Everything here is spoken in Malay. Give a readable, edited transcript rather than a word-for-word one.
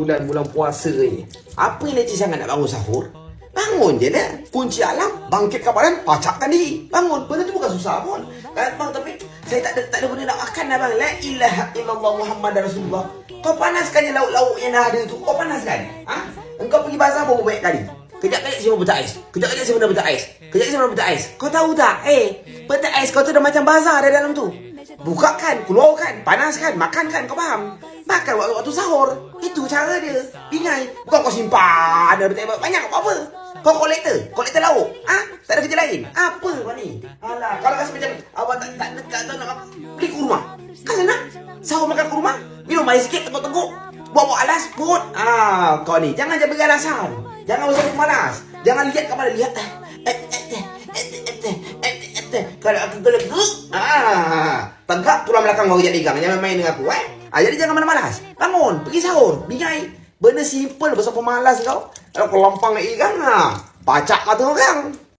Bulan puasa ni, apa yang leceh sangat nak bangun sahur? Bangun je dah. Kunci alam, bangkit ke badan, pacakkan diri. Bangun, benda tu bukan susah pun. Bang, tapi saya tak ada benda nak makan dah bang. La ilaha illallah Muhammad Rasulullah. Kau panaskan je lauk-lauk yang dah ada tu. Kau panaskan. Ha? Engkau pergi bazar berapa banyak kali? Kejap-kejap saya mau peta ais. Kejap-kejap saya mau peta ais. Kejap-kejap saya mau peta ais. Kau tahu tak? Peta ais kau tu dah macam bazar ada dalam tu. Bukakan, keluarkan, panaskan, makankan, kau faham? Makan waktu sahur. Itu cara dia. Pingai. Bukan kau simpan ada peta ais banyak apa? Kau kolektor lauk. Tak ada kerja lain. Apa kau ni? Alah, kalau rasa macam awak tak nak beli kurma. Kan nak sahur makan kurma, minum air sikit, teguk-teguk, bawa alas, put. Kau ni jangan beralasan. Jangan berasa malas. Jangan lihat ke mana, lihat. Kalau aku tegak tulang belakang kau kejap pegang. Jangan main dengan aku, jadi jangan malas. Bangun, pergi sahur, bingai. Benda simple, besar pemalas kau. Kalau kau lampang nak ikan, pacak mata orang.